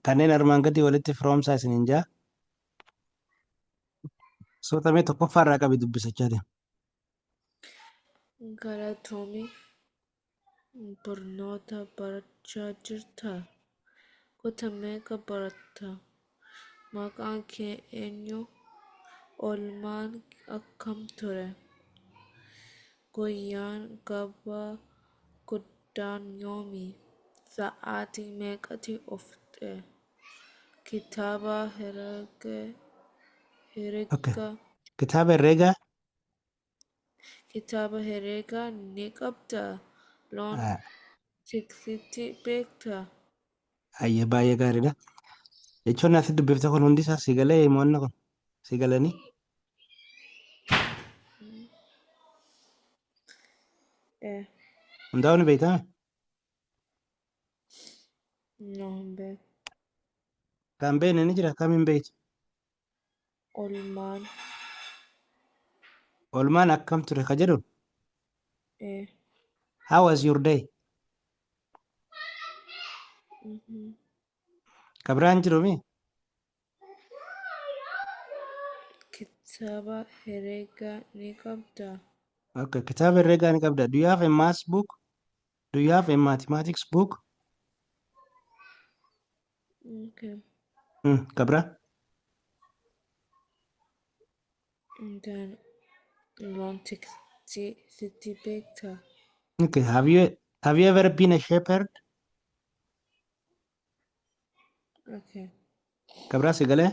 kanneen armaan gadii walitti firoomsaa isiniin jaa. Suutamee tokkoffaarraa qabi dubbisachaa deema. Galatoomii barnoota barachaa jirtaa? Kutaa meeqa baratta? Maqaan kee eenyu? Oolmaan akkam ture? Guyyaan gabaa guddaan yoomi? Sa'aatii meeqatti oofte? Kitaaba Okay. herregaa Kitaaba herreegaa ni qabdaa? Loon tiksiitti beektaa? baay'ee gaariidha. Jechoonni asitti dubbifte kun hundi isaa si galee mo'anna kun si galanii. Hundaa'uu ni beektame? Hin beeku. Kan beekne ni jira kam hin beektu? Oolmaan. Oolmaan akkam ture ka jedhu? Eh. How was your day? Ka biraan jiru mi? Kitaaba herregaa ni qabdaa? Okay, kitaaba herreegaa ni qabda. Do you have a maths book? Do you have a mathematics book? Okay. Ka biraa? Then loon tiksiitti beektaa? Okay, have you ever been a shepherd? Okay. Ka biraa si galee?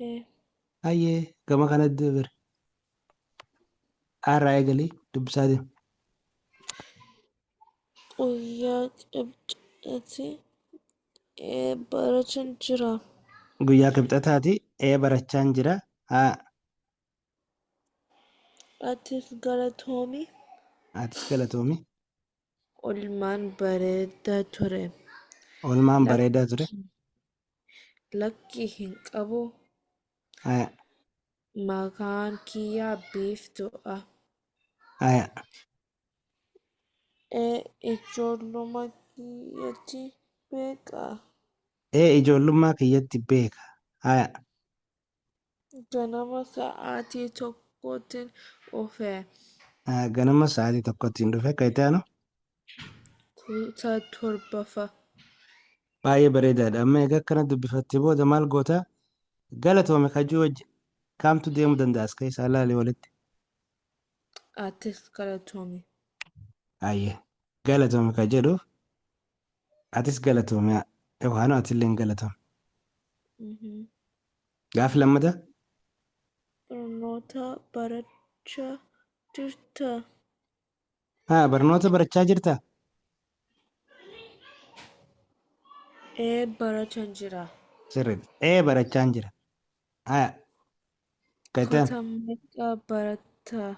Eh. Hayyee gama kanatti bira. Har'aa eegalii dubbisaa deema. Guyyaa qibxaatti barachaan jira. Guyyaa kibxataati barachaan jira. Atis galatoomii. Atis galatoomi. Oolmaan bareedaa ture. Oolmaan bareedaa ture. Lakki hin qabu. Maqaan kiyyaa Biiftuudha. Ijoollummaa kiyyatti beekaa? Ijoollummaa kiyyatti beeka. Ganama sa'aatii tokkootiin dhufe. Ganama sa'aatii tokkootiin dhufe kan itti aanu? Kutaa torbaffaa. Baay'ee bareedaadha. Amma egaa akkana dubbifattee booda maal gootaa? Galatoome kajuu wajjin kaamtu deemuu danda'a? As keessaa ilaalee walitti. Atis galatoomii. Baay'ee galatoome kan jedhuuf atis galatoome yookaan atillee galatoome. Gaafi lammataa? Barnoota barachaa jirtaa? Barnoota barachaa jirtaa? Barachaan jira. Sirriidha. Barachaan jira. Kutaa meeqa baratta?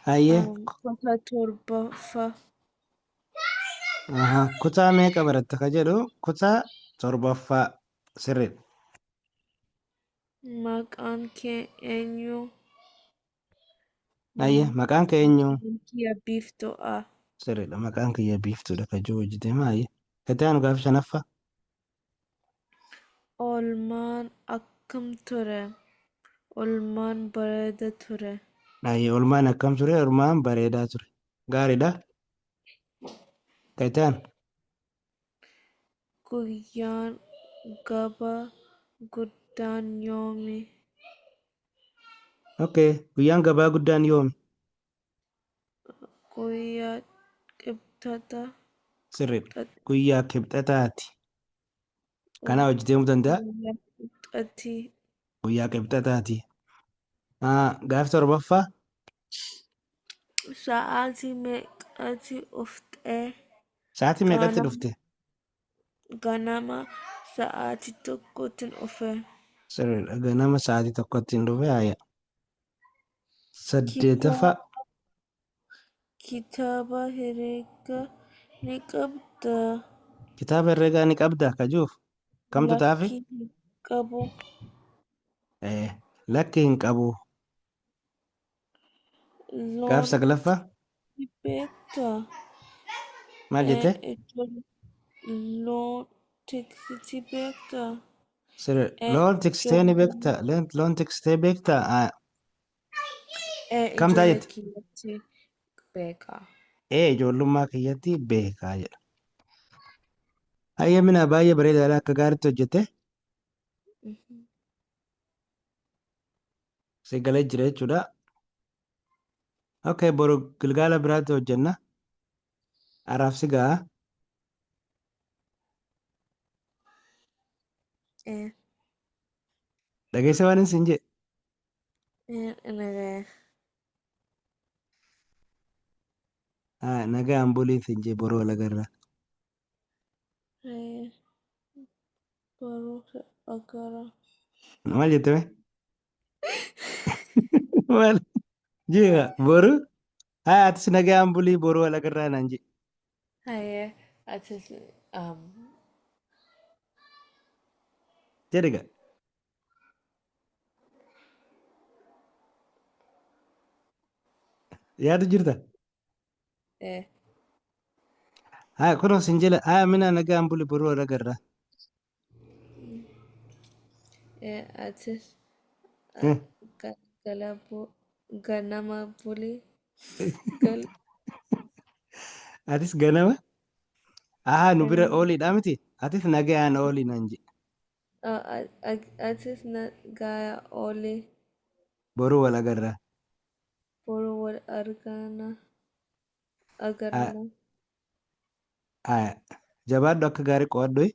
Hayyee. Kutaa torbaffaa. Kutaa meeqa baratta ka jedhu kutaa torbaffaa sirriidha. Maqaan kee eenyu? Hayyee maqaan kee eenyu? Kiyya Biiftuudha. Sirriidha maqaan kiyya Biiftuudha ka jiru hojjetame hayyee. Itti aanu gaafa shanaffaa. Oolmaan akkam ture? Oolmaan bareedaa ture. Hayyee oolmaan akkam ture? Oolmaan bareedaa ture. Gaariidha. Itti aanu. Guyyaan gabaa guddaan yoomi? Okay, guyyaan gabaa guddaan yoomi? Guyyaa qibxataa. Sirriidha. Guyyaa kibxataati. Kanaa hojjetamuu danda'a? Guyyaa qibxaati. Guyyaa qibxataati. Gaafi torbaffaa? Sa'aatii meeqatti dhufte? Sa'aatii meeqatti dhufte? Ganama sa'aatii tokkootiin dhufe. Sirriidha. Ganama sa'aatii tokkottiin dhufe haayya. Saddeetaffaa? Kitaaba herregaa ni qabdaa? Kitaaba herregaa ni qabdaa ka juuf? Kamtu xaafe? Lakki hin qabu. Lakki hin qabu. Gaaf saglaffaa? Beektaa? Maal jettee? loon tiksiti beektaa? Loon tiksitee ni beektaa? Loon tiksitee beektaa? Kam Ijoollee taa'etti? kiyyatti beekaa. Ijoollummaa kiyyatti beekaa jedha. Hayyee mina baay'ee bareedaadha akka gaariitti hojjete. Si galee jira jechuudha. Okay, boru gilgaala biraatti hojjenna. Araaf si ga'a. Dhageessa waan hin jedhe. Nagaya. Nagaan bulii hin jedhe boruu alagarra. Barumsa agara. Maal jettame? Maal? Jeeqa boru? Atis nagaan bulii boruu alagarraa naan jedhe. Atis Jedhe gaa. Yaadu jirta? Kunuun sin jala. Mina nagaan bulii boruu alagarraa. atis ganama bulii Atis ganama? Nu bira ooliidhaa miti? Atis nagaan oolii naan jedhe. atis nagaya oolii Boruu alagarraa. boru wal agarna. Jabaadhu akka gaarii qo'adhu.